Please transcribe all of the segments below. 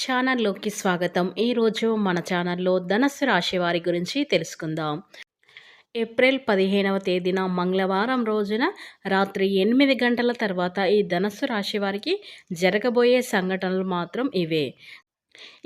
ఛానల్లోకి స్వాగతం. ఈరోజు మన ఛానల్లో ధనస్సు రాశి వారి గురించి తెలుసుకుందాం. ఏప్రిల్ 15వ తేదీన మంగళవారం రోజున రాత్రి 8 గంటల తర్వాత ఈ ధనస్సు రాశి వారికి జరగబోయే సంఘటనలు మాత్రం ఇవే.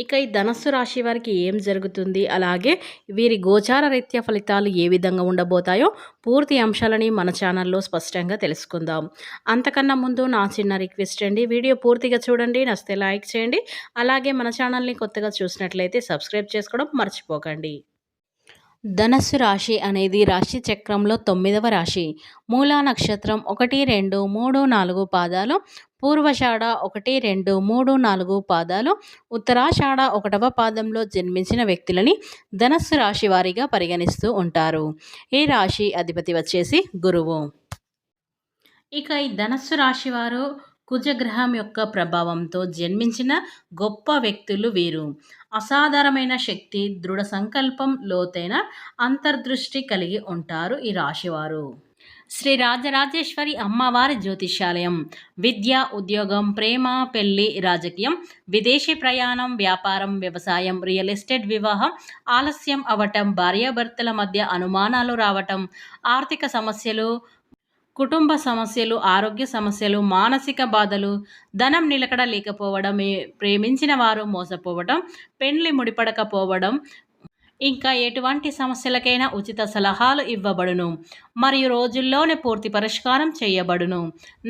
ఇక ఈ ధనస్సు రాశి వారికి ఏం జరుగుతుంది, అలాగే వీరి గోచార రీత్యా ఫలితాలు ఏ విధంగా ఉండబోతాయో పూర్తి అంశాలని మన ఛానల్లో స్పష్టంగా తెలుసుకుందాం. అంతకన్నా ముందు నా చిన్న రిక్వెస్ట్ అండి, వీడియో పూర్తిగా చూడండి, నచ్చితే లైక్ చేయండి. అలాగే మన ఛానల్ని కొత్తగా చూసినట్లయితే సబ్స్క్రైబ్ చేసుకోవడం మర్చిపోకండి. ధనస్సు రాశి అనేది రాశి చక్రంలో 9వ రాశి. మూలా నక్షత్రం 1, 2, 3, 4 పాదాలు, పూర్వషాఢ 1, 2, 3, 4 పాదాలు, ఉత్తరాషాఢ 1వ పాదంలో జన్మించిన వ్యక్తులని ధనస్సు రాశి వారిగా పరిగణిస్తూ ఉంటారు. ఈ రాశి అధిపతి వచ్చేసి గురువు. ఇక ఈ ధనస్సు రాశి వారు కుజగ్రహం యొక్క ప్రభావంతో జన్మించిన గొప్ప వ్యక్తులు వీరు. అసాధారణమైన శక్తి, దృఢ సంకల్పం, లోతైన అంతర్దృష్టి కలిగి ఉంటారు ఈ రాశివారు. శ్రీ రాజరాజేశ్వరి అమ్మవారి జ్యోతిష్యాలయం. విద్య, ఉద్యోగం, ప్రేమ, పెళ్లి, రాజకీయం, విదేశీ ప్రయాణం, వ్యాపారం, వ్యవసాయం, రియల్ ఎస్టేట్, వివాహం ఆలస్యం అవటం, భార్యాభర్తల మధ్య అనుమానాలు రావటం, ఆర్థిక సమస్యలు, కుటుంబ సమస్యలు, ఆరోగ్య సమస్యలు, మానసిక బాధలు, ధనం నిలకడ లేకపోవడం, ప్రేమించిన వారు మోసపోవడం, పెండ్లి ముడిపడకపోవడం, ఇంకా ఎటువంటి సమస్యలకైనా ఉచిత సలహాలు ఇవ్వబడును మరియు రోజుల్లోనే పూర్తి పరిష్కారం చేయబడును.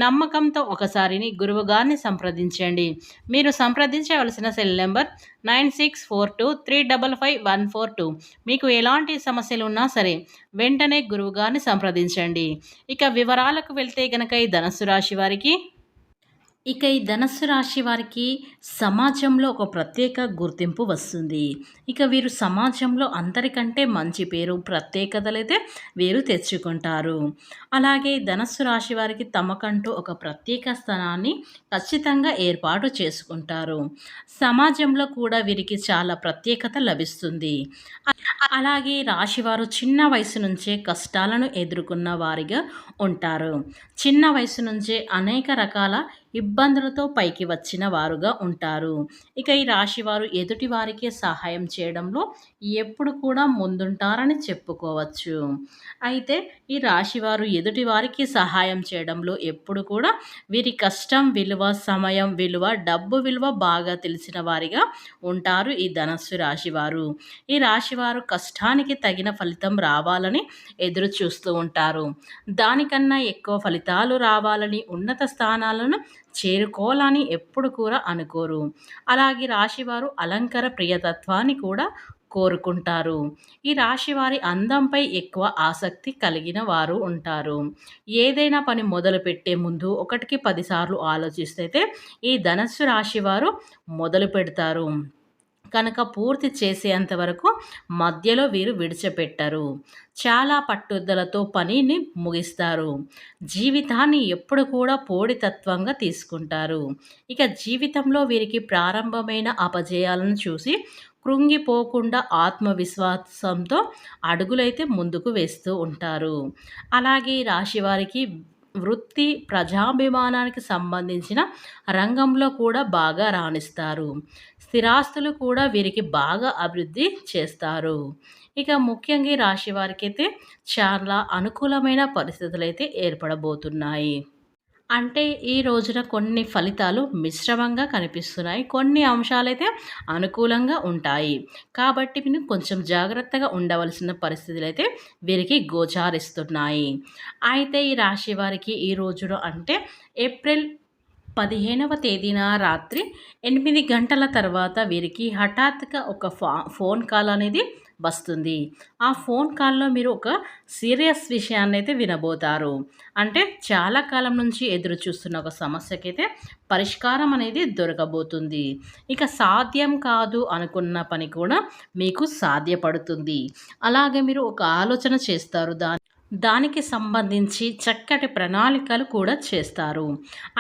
నమ్మకంతో ఒకసారిని గురువుగారిని సంప్రదించండి. మీరు సంప్రదించవలసిన సెల్ నెంబర్ 9642355142. మీకు ఎలాంటి సమస్యలు ఉన్నా సరే వెంటనే గురువుగారిని సంప్రదించండి. ఇక వివరాలకు వెళ్తే గనక ఈ ధనస్సు రాశి వారికి సమాజంలో ఒక ప్రత్యేక గుర్తింపు వస్తుంది. ఇక వీరు సమాజంలో అందరికంటే మంచి పేరు, ప్రత్యేకతలైతే వీరు తెచ్చుకుంటారు. అలాగే ధనస్సు రాశి వారికి తమకంటూ ఒక ప్రత్యేక స్థానాన్ని ఖచ్చితంగా ఏర్పాటు చేసుకుంటారు. సమాజంలో కూడా వీరికి చాలా ప్రత్యేకత లభిస్తుంది. అలాగే రాశివారు చిన్న వయసు నుంచే కష్టాలను ఎదుర్కొన్న వారిగా ఉంటారు. చిన్న వయసు నుంచే అనేక రకాల ఇబ్బందులతో పైకి వచ్చిన వారుగా ఉంటారు. ఇక ఈ రాశివారు ఎదుటి వారికి సహాయం చేయడంలో ఎప్పుడు కూడా ముందుంటారని చెప్పుకోవచ్చు. అయితే ఈ రాశివారు ఎదుటి వారికి సహాయం చేయడంలో ఎప్పుడు కూడా వీరి కష్టం విలువ, సమయం విలువ, డబ్బు విలువ బాగా తెలిసిన వారిగా ఉంటారు ఈ ధనస్సు రాశివారు. ఈ రాశివారు కష్టానికి తగిన ఫలితం రావాలని ఎదురు చూస్తూ ఉంటారు. దానికన్నా ఎక్కువ ఫలితాలు రావాలని, ఉన్నత స్థానాలను చేరుకోవాలని ఎప్పుడు కూడా అనుకోరు. అలాగే రాశివారు అలంకార ప్రియతత్వాన్ని కూడా కోరుకుంటారు. ఈ రాశివారి అందంపై ఎక్కువ ఆసక్తి కలిగిన వారు ఉంటారు. ఏదైనా పని మొదలుపెట్టే ముందు 1కి 10 సార్లు ఆలోచిస్తే ఈ ధనస్సు రాశివారు మొదలు పెడతారు కనుక పూర్తి చేసేంత వరకు మధ్యలో వీరు విడిచిపెట్టరు. చాలా పట్టుదలతో పనిని ముగిస్తారు. జీవితాన్ని ఎప్పుడు కూడా పోడితత్వంగా తీసుకుంటారు. ఇక జీవితంలో వీరికి ప్రారంభమైన అపజయాలను చూసి కృంగిపోకుండా ఆత్మవిశ్వాసంతో అడుగులైతే ముందుకు వేస్తూ ఉంటారు. అలాగే రాశివారికి వృత్తి, ప్రజాభిమానానికి సంబంధించిన రంగంలో కూడా బాగా రాణిస్తారు. స్థిరాస్తులు కూడా వీరికి బాగా అభివృద్ధి చేస్తారు. ఇక ముఖ్యంగా ఈ రాశి వారికి అయితే చాలా అనుకూలమైన పరిస్థితులు అయితే ఏర్పడబోతున్నాయి. అంటే ఈ రోజున కొన్ని ఫలితాలు మిశ్రమంగా కనిపిస్తున్నాయి, కొన్ని అంశాలైతే అనుకూలంగా ఉంటాయి. కాబట్టి మీరు కొంచెం జాగ్రత్తగా ఉండవలసిన పరిస్థితులు అయితే వీరికి గోచారిస్తున్నాయి. అయితే ఈ రాశి వారికి ఈ రోజున అంటే ఏప్రిల్ 15వ తేదీన రాత్రి 8 గంటల తర్వాత వీరికి హఠాత్తుగా ఒక ఫోన్ కాల్ అనేది వస్తుంది. ఆ ఫోన్ కాల్లో మీరు ఒక సీరియస్ విషయాన్ని అయితే వినబోతారు. అంటే చాలా కాలం నుంచి ఎదురు చూస్తున్న ఒక సమస్యకైతే పరిష్కారం అనేది దొరకబోతుంది. ఇక సాధ్యం కాదు అనుకున్న పని కూడా మీకు సాధ్యపడుతుంది. అలాగే మీరు ఒక ఆలోచన చేస్తారు, దానికి సంబంధించి చక్కటి ప్రణాళికలు కూడా చేస్తారు.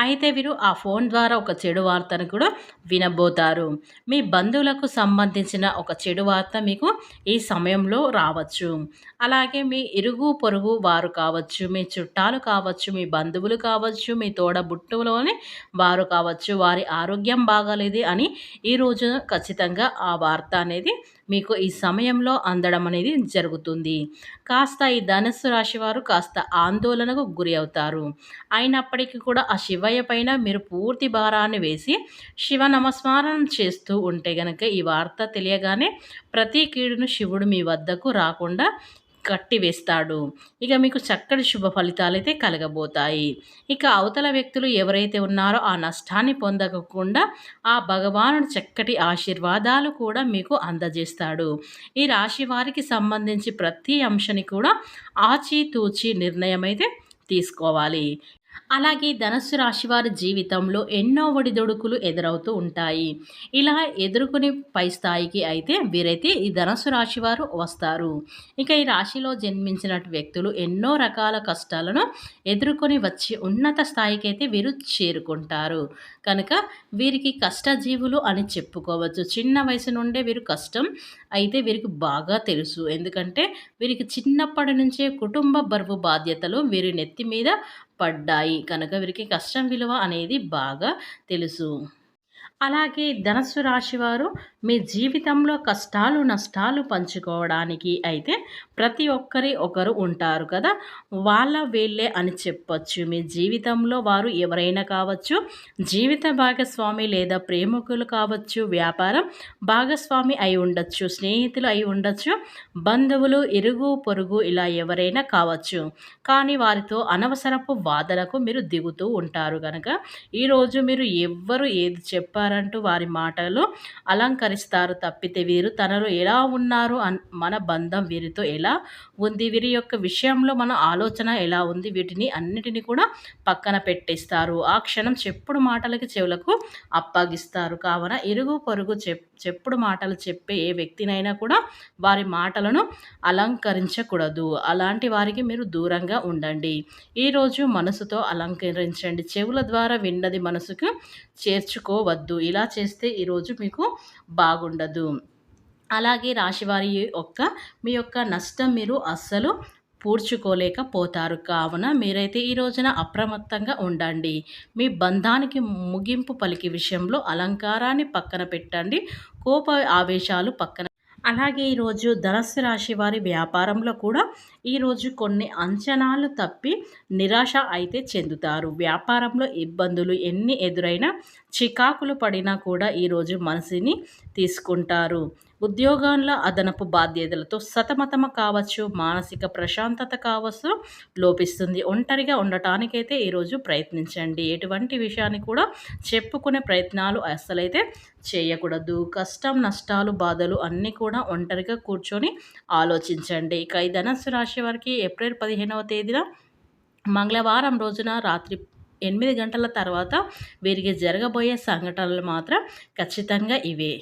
అయితే వీరు ఆ ఫోన్ ద్వారా ఒక చెడు వార్తను కూడా వినబోతారు. మీ బంధువులకు సంబంధించిన ఒక చెడు వార్త మీకు ఈ సమయంలో రావచ్చు. అలాగే మీ ఇరుగు పొరుగు వారు కావచ్చు, మీ చుట్టాలు కావచ్చు, మీ బంధువులు కావచ్చు, మీ తోడబుట్టువులోని వారు కావచ్చు, వారి ఆరోగ్యం బాగాలేదు అని ఈరోజు ఖచ్చితంగా ఆ వార్త అనేది మీకు ఈ సమయంలో అందడం అనేది జరుగుతుంది. కాస్త ఈ ధనుస్సు రాశి వారు కాస్త ఆందోళనకు గురి అవుతారు. అయినప్పటికీ కూడా ఆ శివయ్య పైన మీరు పూర్తి భారాన్ని వేసి శివ నమస్మరణం చేస్తూ ఉంటే గనక ఈ వార్త తెలియగానే ప్రతి కీడును శివుడు మీ వద్దకు రాకుండా కట్టివేస్తాడు. ఇక మీకు చక్కటి శుభ ఫలితాలైతే కలగబోతాయి. ఇక అవతల వ్యక్తులు ఎవరైతే ఉన్నారో ఆ నష్టాన్ని పొందకుండా ఆ భగవానుడు చక్కటి ఆశీర్వాదాలు కూడా మీకు అందజేస్తాడు. ఈ రాశి వారికి సంబంధించి ప్రతి అంశాన్ని కూడా ఆచితూచి నిర్ణయం అయితే తీసుకోవాలి. అలాగే ధనస్సు రాశి వారి జీవితంలో ఎన్నో ఒడిదుడుకులు ఎదురవుతూ ఉంటాయి. ఇలా ఎదుర్కొని పై స్థాయికి అయితే వీరైతే ఈ ధనస్సు రాశి వారు వస్తారు. ఇక ఈ రాశిలో జన్మించిన వ్యక్తులు ఎన్నో రకాల కష్టాలను ఎదుర్కొని వచ్చి ఉన్నత స్థాయికి అయితే వీరు చేరుకుంటారు. కనుక వీరికి కష్టజీవులు అని చెప్పుకోవచ్చు. చిన్న వయసు నుండే వీరు కష్టం అయితే వీరికి బాగా తెలుసు. ఎందుకంటే వీరికి చిన్నప్పటి నుంచే కుటుంబ బరువు బాధ్యతలు వీరి నెత్తి మీద పడ్డాయి కనుక వీరికి కష్టం విలువ అనేది బాగా తెలుసు. అలాగే ధనస్సు రాశివారు మీ జీవితంలో కష్టాలు నష్టాలు పంచుకోవడానికి అయితే ప్రతి ఒక్కరి ఒకరు ఉంటారు కదా, వాళ్ళ వీళ్ళే అని చెప్పొచ్చు. మీ జీవితంలో వారు ఎవరైనా కావచ్చు, జీవిత భాగస్వామి లేదా ప్రేమికులు కావచ్చు, వ్యాపారం భాగస్వామి అయి ఉండొచ్చు, స్నేహితులు అయి ఉండొచ్చు, బంధువులు ఇరుగు పొరుగు ఇలా ఎవరైనా కావచ్చు. కానీ వారితో అనవసరపు వాదనకు మీరు దిగుతూ ఉంటారు కనుక ఈరోజు మీరు ఎవ్వరు ఏది చెప్పారంటూ వారి మాటలు అలంకరిస్తారు తప్పితే వీరు తనలో ఎలా ఉన్నారు మన బంధం వీరితో ఎలా ఉంది, వీరి యొక్క విషయంలో మన ఆలోచన ఎలా ఉంది, వీటిని అన్నిటినీ కూడా పక్కన పెట్టేస్తారు. ఆ క్షణం చెప్పుడు మాటలకి చెవులకు అప్పగిస్తారు. కావున ఇరుగు పొరుగు చెప్పుడు మాటలు చెప్పే ఏ వ్యక్తినైనా కూడా వారి మాటలను అలంకరించకూడదు. అలాంటి వారికి మీరు దూరంగా ఉండండి. ఈరోజు మనసుతో అలంకరించండి. చెవుల ద్వారా విన్నది మనసుకు చేర్చుకోవద్దు. ఇలా చేస్తే ఈరోజు మీకు బాగుండదు. అలాగే రాశివారి మీ యొక్క నష్టం మీరు అస్సలు పూడ్చుకోలేకపోతారు. కావున మీరైతే ఈ రోజున అప్రమత్తంగా ఉండండి. మీ బంధానికి ముగింపు పలికే విషయంలో అలంకారాన్ని పక్కన పెట్టండి. కోప ఆవేశాలు పక్కన. అలాగే ఈరోజు ధనస్సు రాశి వారి వ్యాపారంలో కూడా ఈరోజు కొన్ని అంచనాలు తప్పి నిరాశ అయితే చెందుతారు. వ్యాపారంలో ఇబ్బందులు ఎన్ని ఎదురైనా చికాకులు పడినా కూడా ఈరోజు మనసుని తీసుకుంటారు. ఉద్యోగంలో అదనపు బాధ్యతలతో సతమతమ కావచ్చు, మానసిక ప్రశాంతత కావచ్చు లోపిస్తుంది. ఒంటరిగా ఉండటానికైతే ఈరోజు ప్రయత్నించండి. ఎటువంటి విషయాన్ని కూడా చెప్పుకునే ప్రయత్నాలు అస్సలైతే చేయకూడదు. కష్టం నష్టాలు బాధలు అన్నీ కూడా ఒంటరిగా కూర్చొని ఆలోచించండి. ఇక ఈ ధనస్సు రాశి వారికి ఏప్రిల్ 15వ తేదీన మంగళవారం రోజున రాత్రి 8 గంటల తర్వాత వీరికి జరగబోయే సంఘటనలు మాత్రం ఖచ్చితంగా ఇవే.